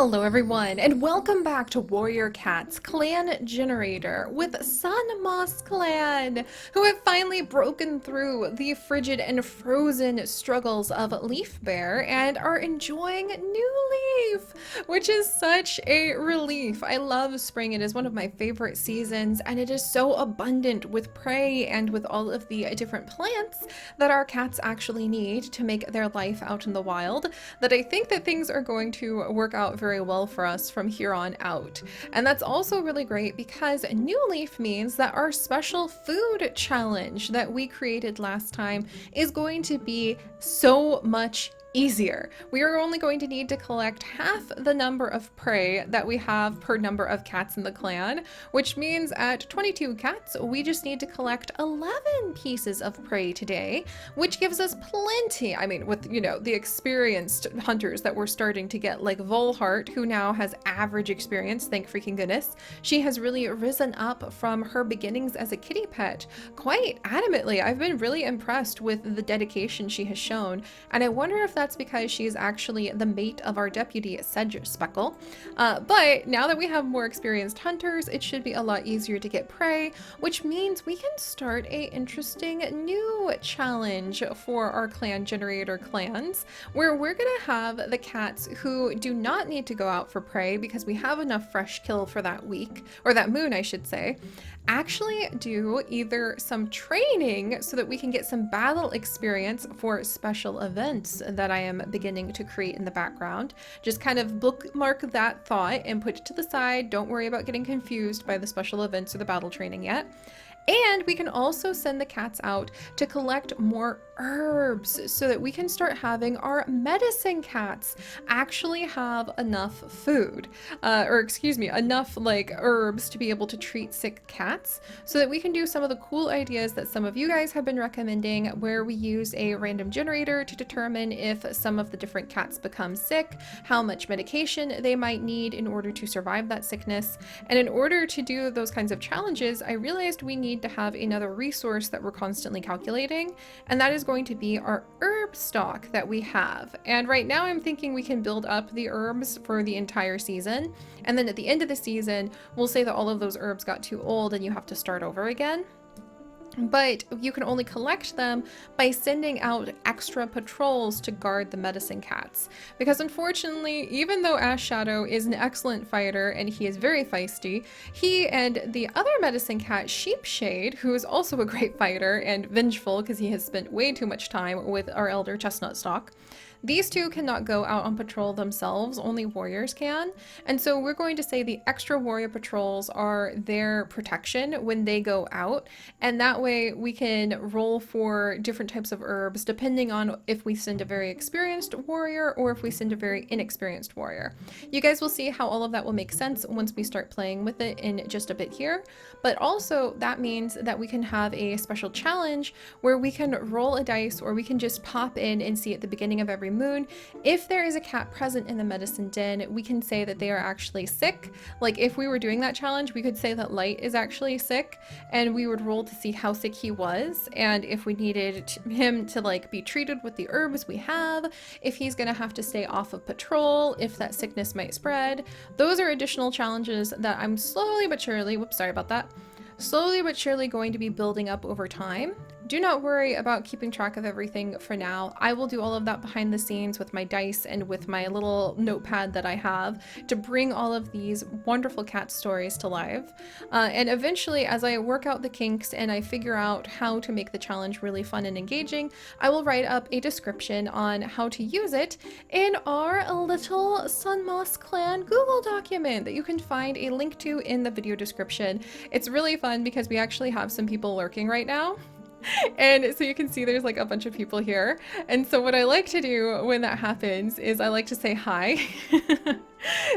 Hello everyone, and welcome back to Warrior Cat's Clan Generator with Sun Moss Clan, who have finally broken through the frigid and frozen struggles of Leaf Bear and are enjoying New Leaf, which is such a relief. I love spring. It is one of my favorite seasons, and it is so abundant with prey and with all of the different plants that our cats actually need to make their life out in the wild that I think that things are going to work out very well for us from here on out. And that's also really great because New Leaf means that our special food challenge that we created last time is going to be so much easier. We are only going to need to collect half the number of prey that we have per number of cats in the clan, which means at 22 cats, we just need to collect 11 pieces of prey today, which gives us plenty. I mean, with, the experienced hunters that we're starting to get, like Volheart, who now has average experience, thank freaking goodness. She has really risen up from her beginnings as a kitty pet quite adamantly. I've been really impressed with the dedication she has shown, and I wonder if that's because she is actually the mate of our deputy Sedge Speckle. But now that we have more experienced hunters, it should be a lot easier to get prey, which means we can start a interesting new challenge for our clan generator clans, where we're gonna have the cats who do not need to go out for prey because we have enough fresh kill for that week, or that moon I should say, actually do either some training so that we can get some battle experience for special events that I am beginning to create in the background. Just kind of bookmark that thought and put it to the side. Don't worry about getting confused by the special events or the battle training yet. And we can also send the cats out to collect more herbs so that we can start having our medicine cats actually have enough food, enough like herbs to be able to treat sick cats, so that we can do some of the cool ideas that some of you guys have been recommending, where we use a random generator to determine if some of the different cats become sick, how much medication they might need in order to survive that sickness. And in order to do those kinds of challenges, I realized we need to have another resource that we're constantly calculating, and that is going to be our herb stock that we have. And right now I'm thinking we can build up the herbs for the entire season, and then at the end of the season we'll say that all of those herbs got too old and you have to start over again. But you can only collect them by sending out extra patrols to guard the medicine cats. Because unfortunately, even though Ash Shadow is an excellent fighter and he is very feisty, he and the other medicine cat, Sheepshade, who is also a great fighter and vengeful because he has spent way too much time with our elder Chestnut Stalk, these two cannot go out on patrol themselves, only warriors can. And so we're going to say the extra warrior patrols are their protection when they go out. And that way we can roll for different types of herbs depending on if we send a very experienced warrior or if we send a very inexperienced warrior. You guys will see how all of that will make sense once we start playing with it in just a bit here. But also that means that we can have a special challenge where we can roll a dice, or we can just pop in and see at the beginning of every moon if there is a cat present in the medicine den. We can say that they are actually sick. Like if we were doing that challenge, we could say that Light is actually sick, and we would roll to see how sick he was, and if we needed him to like be treated with the herbs we have, if he's gonna have to stay off of patrol, if that sickness might spread. Those are additional challenges that I'm slowly but surely going to be building up over time. Do not worry about keeping track of everything for now. I will do all of that behind the scenes with my dice and with my little notepad that I have to bring all of these wonderful cat stories to life. And eventually, as I work out the kinks and I figure out how to make the challenge really fun and engaging, I will write up a description on how to use it in our little Sun Moss Clan Google document that you can find a link to in the video description. It's really fun because we actually have some people lurking right now. And so you can see there's like a bunch of people here. And so what I like to do when that happens is I like to say hi.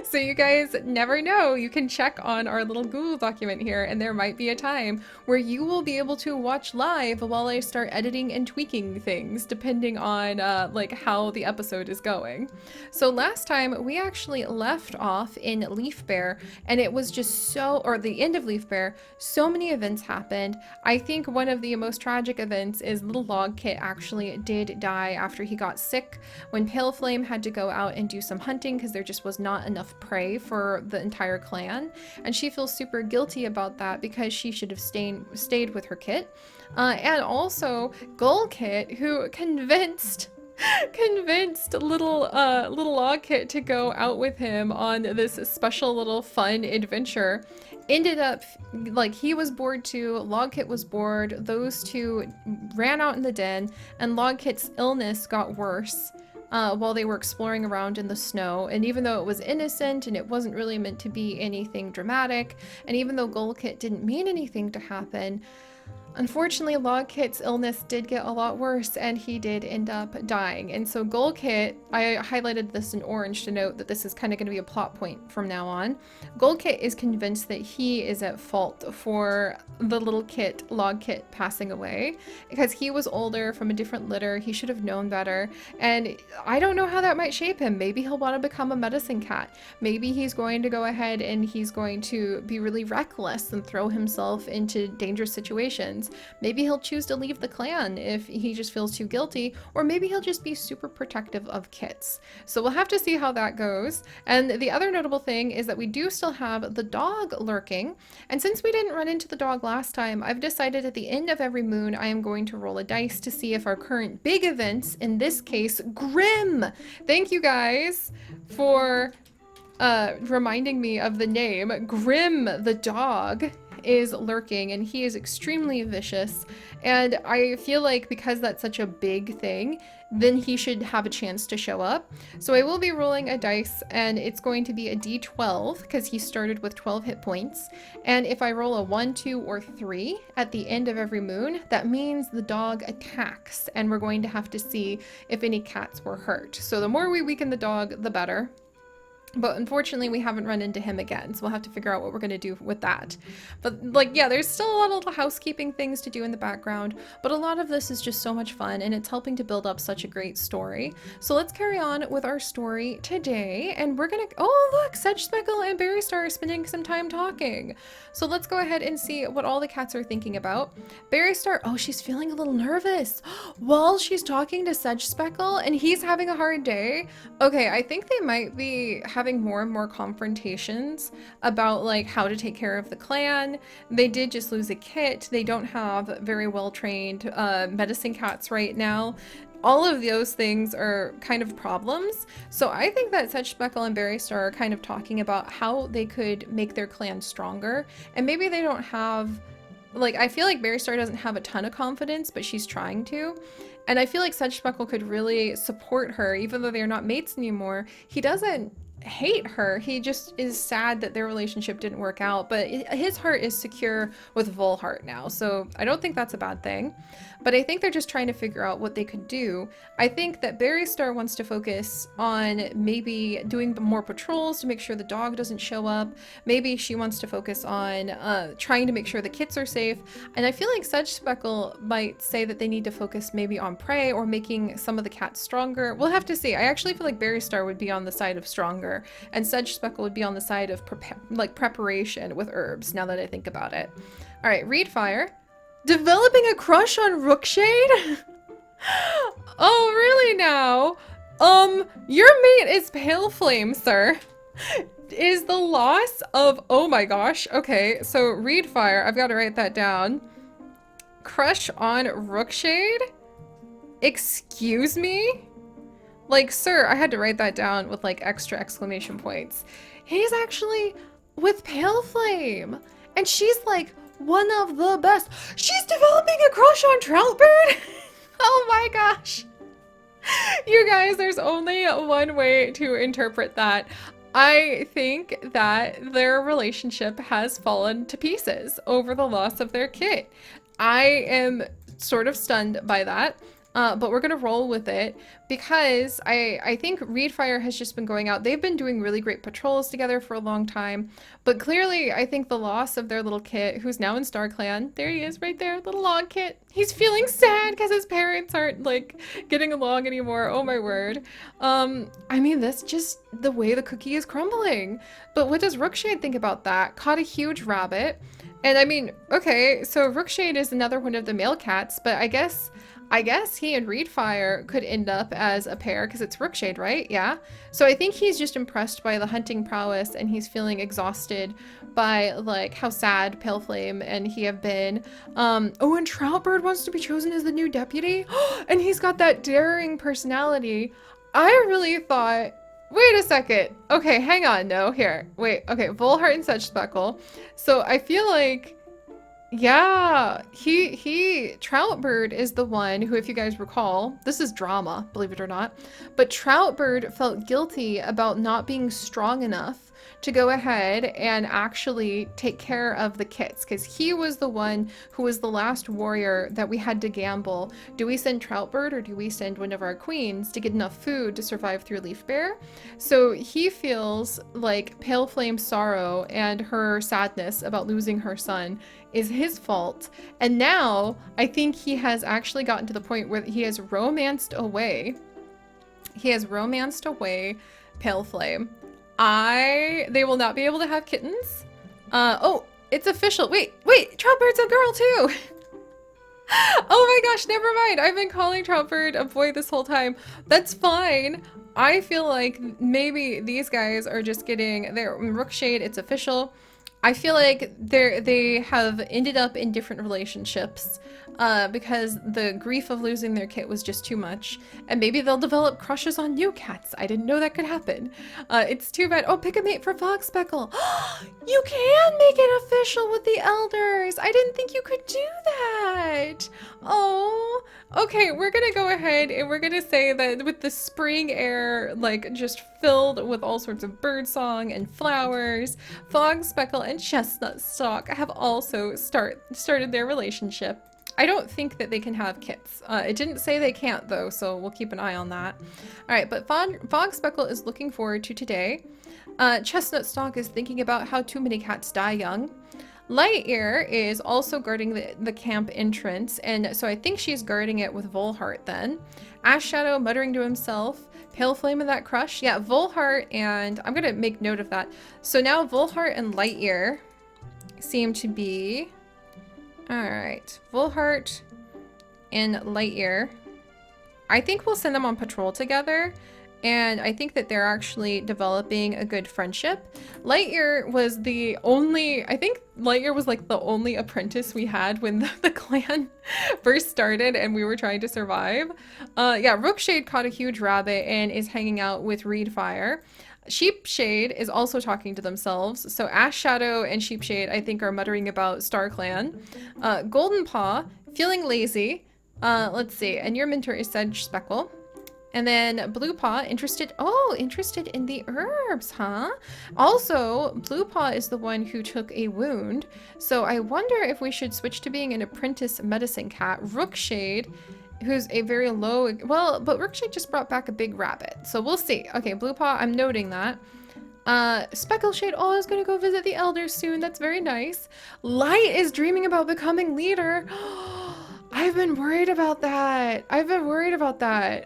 So you guys never know, you can check on our little Google document here, and there might be a time where you will be able to watch live while I start editing and tweaking things depending on like how the episode is going. So last time we actually left off in Leaf Bear, and it was just or the end of Leaf Bear, so many events happened. I think one of the most tragic events is Little Log Kit actually did die after he got sick when Pale Flame had to go out and do some hunting because there just was not not enough prey for the entire clan, and she feels super guilty about that because she should have stayed with her kit. And also Gull Kit, who convinced little Log Kit to go out with him on this special little fun adventure, ended up, like, he was bored too, Log Kit was bored, those two ran out in the den, and Log Kit's illness got worse while they were exploring around in the snow. And even though it was innocent and it wasn't really meant to be anything dramatic, and even though Gull Kit didn't mean anything to happen, unfortunately, Log Kit's illness did get a lot worse, and he did end up dying. And so Gull Kit, I highlighted this in orange to note that this is kind of going to be a plot point from now on. Gull Kit is convinced that he is at fault for the little kit, Log Kit, passing away, because he was older, from a different litter. He should have known better, and I don't know how that might shape him. Maybe he'll want to become a medicine cat. Maybe he's going to go ahead and he's going to be really reckless and throw himself into dangerous situations. Maybe he'll choose to leave the clan if he just feels too guilty, or maybe he'll just be super protective of kits. So we'll have to see how that goes. And the other notable thing is that we do still have the dog lurking. And since we didn't run into the dog last time, I've decided at the end of every moon, I am going to roll a dice to see if our current big events, in this case, Grim. Thank you guys for reminding me of the name. Grim the dog is lurking, and he is extremely vicious, and I feel like because that's such a big thing, then he should have a chance to show up. So I will be rolling a dice, and it's going to be a d12 because he started with 12 hit points, and if I roll a 1, 2, or 3 at the end of every moon, that means the dog attacks, and we're going to have to see if any cats were hurt. So the more we weaken the dog, the better. But unfortunately, we haven't run into him again, so we'll have to figure out what we're going to do with that. But, like, yeah, there's still a lot of little housekeeping things to do in the background, but a lot of this is just so much fun, and it's helping to build up such a great story. So let's carry on with our story today, and we're gonna— oh, look! Sedge Speckle and Berry Star are spending some time talking. So let's go ahead and see what all the cats are thinking about. Berry Star— oh, she's feeling a little nervous while she's talking to Sedge Speckle, and he's having a hard day. Okay, I think they might be having more and more confrontations about, like, how to take care of the clan. They did just lose a kit. They don't have very well trained medicine cats right now. All of those things are kind of problems. So I think that Sedge Speckle and Berry Star are kind of talking about how they could make their clan stronger. And maybe they don't have, like, I feel like Berry Star doesn't have a ton of confidence, but she's trying to. And I feel like Sedge Speckle could really support her, even though they're not mates anymore. He doesn't hate her, he just is sad that their relationship didn't work out, but his heart is secure with Volheart now, so I don't think that's a bad thing. But I think they're just trying to figure out what they could do. I think that Berry Star wants to focus on maybe doing more patrols to make sure the dog doesn't show up. Maybe she wants to focus on trying to make sure the kits are safe. And I feel like Sedge Speckle might say that they need to focus maybe on prey or making some of the cats stronger. We'll have to see. I actually feel like Berry Star would be on the side of stronger, and Sedge Speckle would be on the side of preparation with herbs, now that I think about it. All right, Reedfire. Developing a crush on Rookshade? Oh, really now? Your mate is Pale Flame, sir. Is the loss of— oh my gosh. Okay, so Reedfire, I've got to write that down. Crush on Rookshade? Excuse me? Like, sir, I had to write that down with, like, extra exclamation points. He's actually with Pale Flame, and she's, like, one of the best. She's developing a crush on Troutbird? Oh my gosh. You guys, there's only one way to interpret that. I think that their relationship has fallen to pieces over the loss of their kit. I am sort of stunned by that. But we're gonna roll with it because I think Reedfire has just been going out. They've been doing really great patrols together for a long time, but clearly I think the loss of their little kit, who's now in StarClan, there he is right there, little log kit. He's feeling sad because his parents aren't, like, getting along anymore. Oh my word. I mean, that's just the way the cookie is crumbling. But what does Rookshade think about that? Caught a huge rabbit. And I mean, okay, so Rookshade is another one of the male cats, but I guess I guess he and Reedfire could end up as a pair because it's Rookshade, right? Yeah. So I think he's just impressed by the hunting prowess and he's feeling exhausted by like how sad Pale Flame and he have been. Oh, and Troutbird wants to be chosen as the new deputy. And he's got that daring personality. I really thought, wait a second. Okay, hang on. No, here. Wait. Okay, Volheart and Such Speckle. So I feel like yeah, Troutbird is the one who, if you guys recall, this is drama, believe it or not, but Troutbird felt guilty about not being strong enough to go ahead and actually take care of the kits because he was the one who was the last warrior that we had to gamble. Do we send Troutbird or do we send one of our queens to get enough food to survive through Leaf Bear? So he feels like Pale Flame's sorrow and her sadness about losing her son is his fault. And now I think he has actually gotten to the point where he has romanced away. He has romanced away Pale Flame. They will not be able to have kittens. Oh, it's official. Wait, Troutbird's a girl too. Oh my gosh, never mind. I've been calling Troutbird a boy this whole time. That's fine. I feel like maybe these guys are just getting their Rookshade. It's official. I feel like they have ended up in different relationships because the grief of losing their kit was just too much. And maybe they'll develop crushes on new cats. I didn't know that could happen. It's too bad. Oh, pick a mate for Fog Speckle. You can make it official with the elders. I didn't think you could do that. Oh, okay. We're going to go ahead and we're going to say that with the spring air, like just filled with all sorts of birdsong and flowers, Fog Speckle and Chestnut Stalk have also started their relationship. I don't think that they can have kits. It didn't say they can't though, so we'll keep an eye on that. All right, but Fog Speckle is looking forward to today. Chestnut Stalk is thinking about how too many cats die young. Light Ear is also guarding the camp entrance, and so I think she's guarding it with Volheart then. Ash Shadow muttering to himself. Pale Flame and that crush. Yeah, Volheart and... I'm going to make note of that. So now Volheart and Light Ear seem to be... Alright. Volheart and Light Ear. I think we'll send them on patrol together. And I think that they're actually developing a good friendship. Lightyear was the only, I think Lightyear was like the only apprentice we had when the clan first started and we were trying to survive. Yeah, Rookshade caught a huge rabbit and is hanging out with Reedfire. Sheepshade is also talking to themselves. So Ash Shadow and Sheepshade, I think, are muttering about StarClan. Golden Paw, feeling lazy. Let's see, and your mentor is Sedge Speckle. And then Blue Paw, interested in the herbs, huh? Also, Blue Paw is the one who took a wound. So I wonder if we should switch to being an apprentice medicine cat. Rookshade, who's a very low, well, but Rookshade just brought back a big rabbit. So we'll see. Okay, Blue Paw, I'm noting that. Speckleshade, oh, is gonna go visit the elders soon. That's very nice. Light is dreaming about becoming leader. I've been worried about that.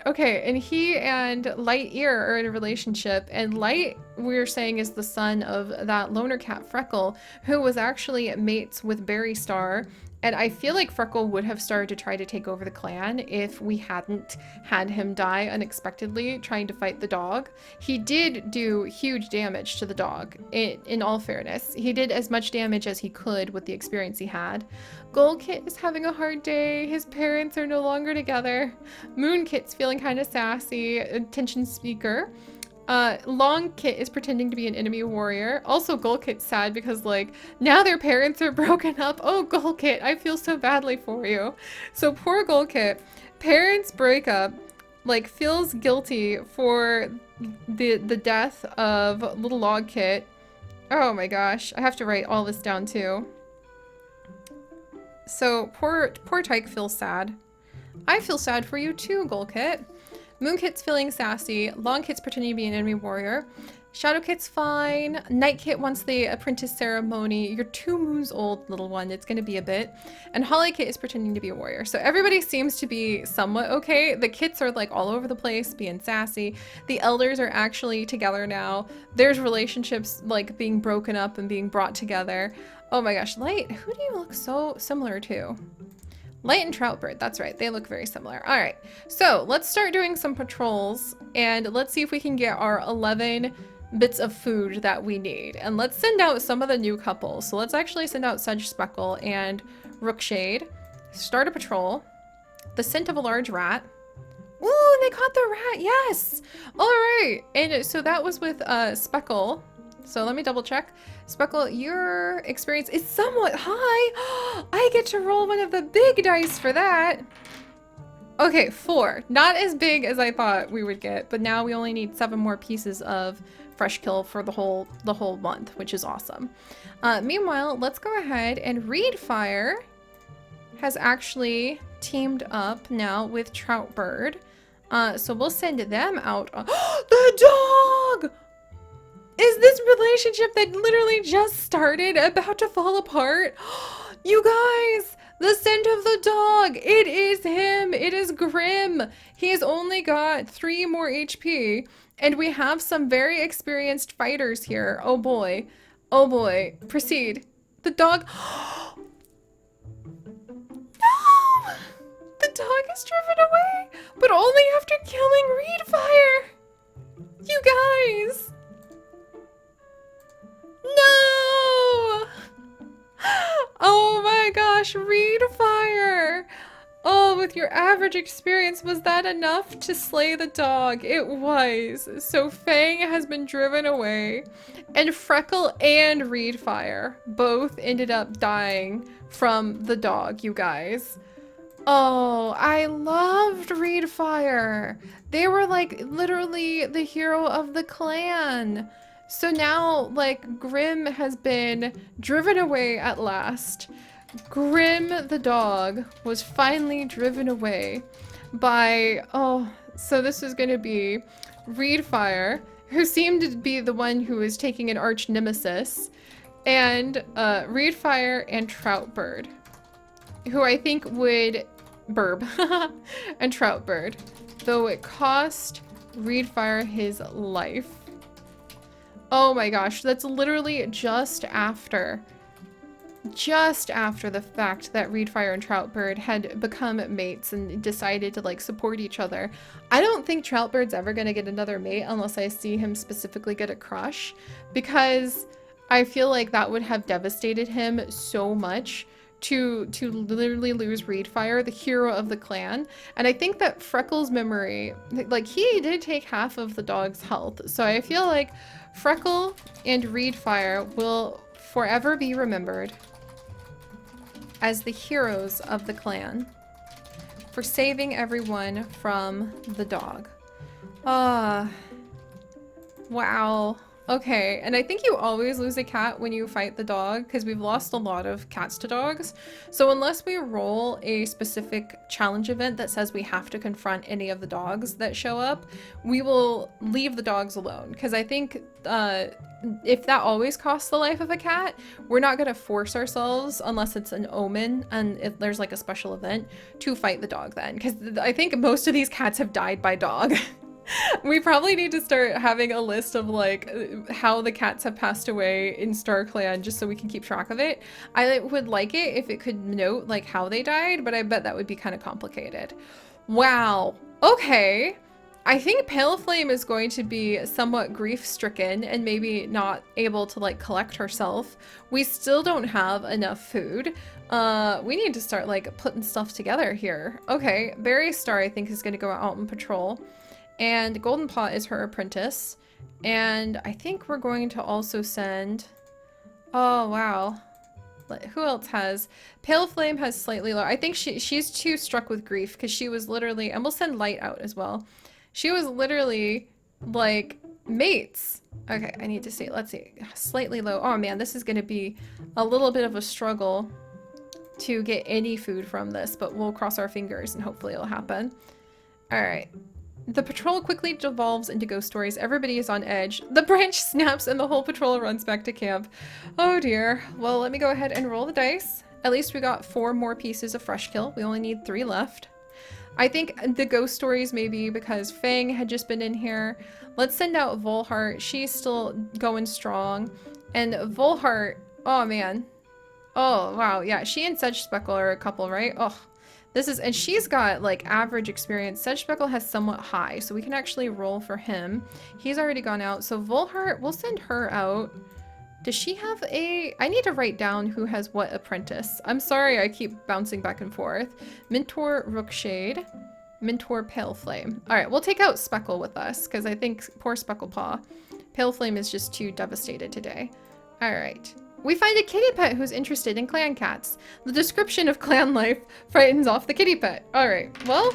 Okay, and he and Light Ear are in a relationship, and Light, we're saying, is the son of that loner cat Freckle, who was actually mates with Berry Star. And I feel like Freckle would have started to try to take over the clan if we hadn't had him die unexpectedly trying to fight the dog. He did do huge damage to the dog, in all fairness. He did as much damage as he could with the experience he had. Goldkit is having a hard day. His parents are no longer together. Moonkit's feeling kind of sassy, attention speaker. Longkit is pretending to be an enemy warrior. Also, Goldkit's sad because, like, now their parents are broken up. Oh, Goldkit, I feel so badly for you. So poor Goldkit. Parents break up, like, feels guilty for the death of little Logkit. Oh my gosh, I have to write all this down too. So poor Tyke feels sad. I feel sad for you too, Goldkit. Moonkit's feeling sassy. Longkit's pretending to be an enemy warrior. Shadowkit's fine. Nightkit wants the apprentice ceremony. You're 2 moons old, little one. It's gonna be a bit. And Hollykit is pretending to be a warrior. So everybody seems to be somewhat okay. The kits are like all over the place, being sassy. The elders are actually together now. There's relationships like being broken up and being brought together. Oh my gosh, Light, who do you look so similar to? Light and Troutbird, that's right. They look very similar. All right, so let's start doing some patrols and let's see if we can get our 11 bits of food that we need. And let's send out some of the new couples. So let's actually send out Sedge Speckle and Rookshade. Start a patrol. The scent of a large rat. Ooh, they caught the rat, yes! All right, and so that was with Speckle. So let me double check. Speckle, your experience is somewhat high. I get to roll one of the big dice for that. Okay, 4. Not as big as I thought we would get, but now we only need 7 more pieces of fresh kill for the whole month, which is awesome. Meanwhile, let's go ahead and Reedfire has actually teamed up now with Troutbird. So we'll send them out. The dog! Is this relationship that literally just started about to fall apart? You guys, the scent of the dog. It is him. It is Grim. He's only got 3 more HP. And we have some very experienced fighters here. Oh boy. Oh boy. Proceed. The dog. No! The dog is driven away, but only after killing Reedfire. You guys. No! Oh my gosh, Reedfire! Oh, with your average experience, was that enough to slay the dog? It was. So Fang has been driven away, and Freckle and Reedfire both ended up dying from the dog, you guys. Oh, I loved Reedfire. They were like literally the hero of the clan. So now, like, Grim has been driven away at last. Grim the dog was finally driven away by, oh, so this is going to be Reedfire, who seemed to be the one who was taking an arch nemesis, and Reedfire and Troutbird, who I think would, Burb, and Troutbird, though it cost Reedfire his life. Oh my gosh, that's literally just after the fact that Reedfire and Troutbird had become mates and decided to like support each other. I don't think Troutbird's ever gonna get another mate unless I see him specifically get a crush, because I feel like that would have devastated him so much to literally lose Reedfire, the hero of the clan. And I think that Freckle's memory, like, he did take half of the dog's health, so I feel like Freckle and Reedfire will forever be remembered as the heroes of the clan for saving everyone from the dog. Wow. Okay, and I think you always lose a cat when you fight the dog, because we've lost a lot of cats to dogs. So unless we roll a specific challenge event that says we have to confront any of the dogs that show up, we will leave the dogs alone. Because I think if that always costs the life of a cat, we're not going to force ourselves, unless it's an omen and if there's like a special event, to fight the dog then. Because I think most of these cats have died by dog. We probably need to start having a list of like how the cats have passed away in StarClan, just so we can keep track of it. I would like it if it could note like how they died, but I bet that would be kind of complicated. Wow. Okay. I think Pale Flame is going to be somewhat grief-stricken and maybe not able to like collect herself. We still don't have enough food. We need to start like putting stuff together here. Okay, Berry Star I think is going to go out on patrol. And Golden Paw is her apprentice. And I think we're going to also send... Oh, wow. Who else has... Pale Flame has slightly low. I think she's too struck with grief because she was literally... And we'll send Light out as well. She was literally, like, mates. Okay, I need to see. Let's see. Slightly low. Oh, man, this is going to be a little bit of a struggle to get any food from this. But we'll cross our fingers and hopefully it'll happen. All right. The patrol quickly devolves into ghost stories. Everybody is on edge. The branch snaps and the whole patrol runs back to camp. Oh dear. Well, let me go ahead and roll the dice. At least we got 4 more pieces of fresh kill. We only need 3 left. I think the ghost stories maybe because Fang had just been in here. Let's send out Volheart. She's still going strong. And Volheart, oh man. Oh wow, yeah, she and Sedge Speckle are a couple, right? Oh, This is, and she's got like average experience. Sedgespeckle has somewhat high, so we can actually roll for him. He's already gone out, so Volhart, we'll send her out. Does she have a... I need to write down who has what apprentice. I'm sorry I keep bouncing back and forth. Mentor Rookshade. Mentor Paleflame. Alright, we'll take out Speckle with us, because I think poor Specklepaw. Paleflame is just too devastated today. Alright. We find a kitty pet who's interested in clan cats. The description of clan life frightens off the kitty pet. Alright, well...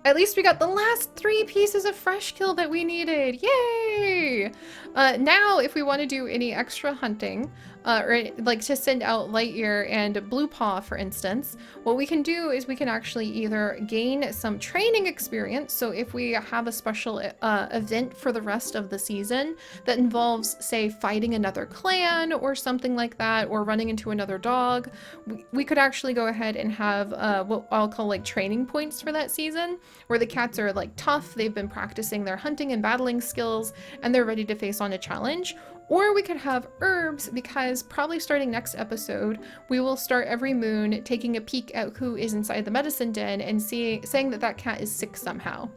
At least we got the last 3 pieces of fresh kill that we needed. Yay! Now, if we want to do any extra hunting, or like to send out Lightyear and Bluepaw, for instance, what we can do is we can actually either gain some training experience. So if we have a special event for the rest of the season that involves, say, fighting another clan or something like that, or running into another dog, we could actually go ahead and have what I'll call like training points for that season, where the cats are like tough, they've been practicing their hunting and battling skills, and they're ready to face on a challenge. Or we could have herbs, because probably starting next episode, we will start every moon taking a peek at who is inside the medicine den and saying that that cat is sick somehow.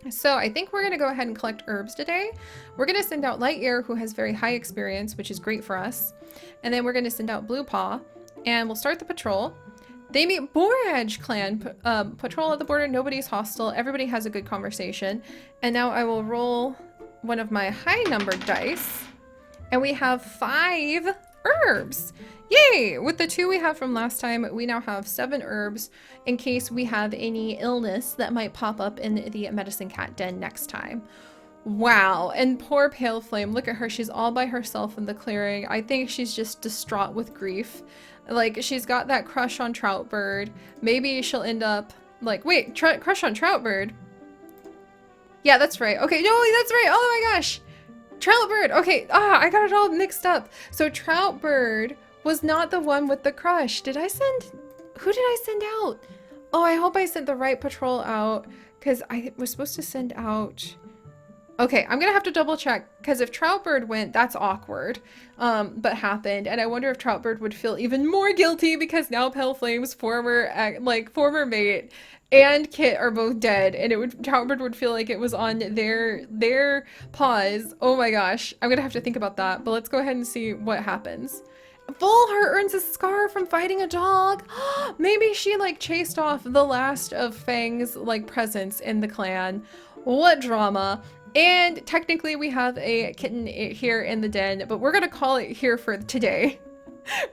So I think we're going to go ahead and collect herbs today. We're going to send out Lightyear, who has very high experience, which is great for us. And then we're going to send out Bluepaw, and we'll start the patrol. They meet Borage clan. Patrol at the border, nobody's hostile, everybody has a good conversation. And now I will roll one of my high numbered dice. And we have 5 herbs. Yay! With the 2 we have from last time, we now have 7 herbs in case we have any illness that might pop up in the medicine cat den next time. Wow, and poor Paleflame, look at her, she's all by herself in the clearing. I think she's just distraught with grief. Like, she's got that crush on Troutbird. Maybe she'll end up, like, wait, crush on Troutbird? Yeah, that's right. Okay, no, that's right, oh my gosh! Troutbird! Okay, I got it all mixed up. So Troutbird was not the one with the crush. Who did I send out? Oh, I hope I sent the right patrol out, because I was supposed to send out... Okay, I'm gonna have to double check, because if Troutbird went, that's awkward, but happened, and I wonder if Troutbird would feel even more guilty because now Paleflame's former mate and Kit are both dead, and Troutbird would feel like it was on their paws. Oh my gosh, I'm gonna have to think about that, but let's go ahead and see what happens. Volhart earns a scar from fighting a dog. Maybe she like chased off the last of Fang's like presence in the clan. What drama. And technically we have a kitten here in the den, but we're gonna call it here for today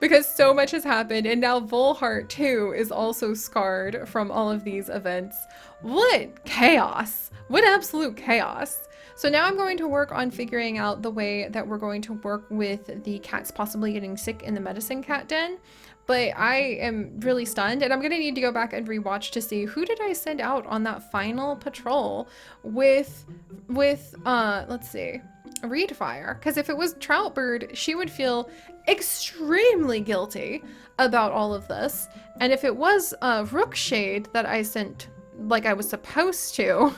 because so much has happened, and now Volhart too is also scarred from all of these events. What chaos! What absolute chaos! So now I'm going to work on figuring out the way that we're going to work with the cats possibly getting sick in the medicine cat den. But I am really stunned, and I'm gonna need to go back and rewatch to see who did I send out on that final patrol with let's see, Reedfire. Because if it was Troutbird, she would feel extremely guilty about all of this. And if it was Rookshade that I sent like I was supposed to,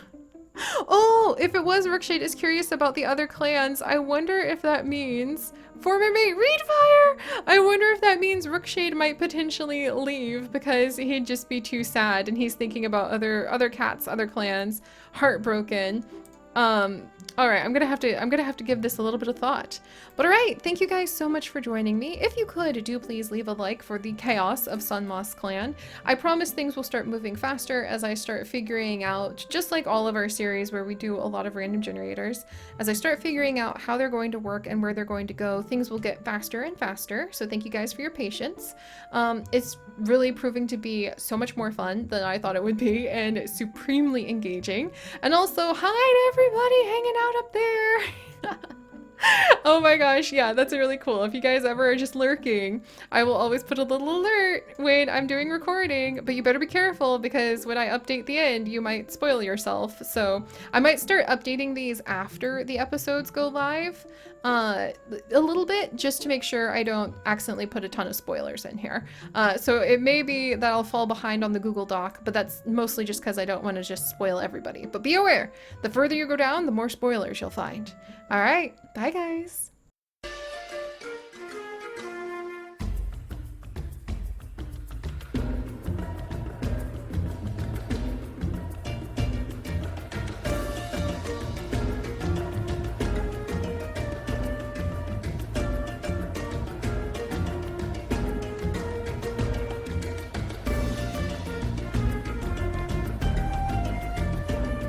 oh, if it was Rookshade is curious about the other clans, I wonder if that means former mate Reedfire! I wonder if that means Rookshade might potentially leave because he'd just be too sad and he's thinking about other cats, other clans, heartbroken. Alright, I'm gonna have to give this a little bit of thought. But alright, thank you guys so much for joining me. If you could, do please leave a like for the chaos of Sunmoss Clan. I promise things will start moving faster as I start figuring out, just like all of our series where we do a lot of random generators, as I start figuring out how they're going to work and where they're going to go, things will get faster and faster. So thank you guys for your patience. It's really proving to be so much more fun than I thought it would be, and supremely engaging. And also, hi to everybody hanging out up there. Oh my gosh, yeah, that's really cool. If you guys ever are just lurking, I will always put a little alert when I'm doing recording, but you better be careful because when I update the end, you might spoil yourself. So I might start updating these after the episodes go live a little bit, just to make sure I don't accidentally put a ton of spoilers in here. So it may be that I'll fall behind on the Google Doc, but that's mostly just because I don't want to just spoil everybody. But be aware, the further you go down, the more spoilers you'll find. All right, bye guys.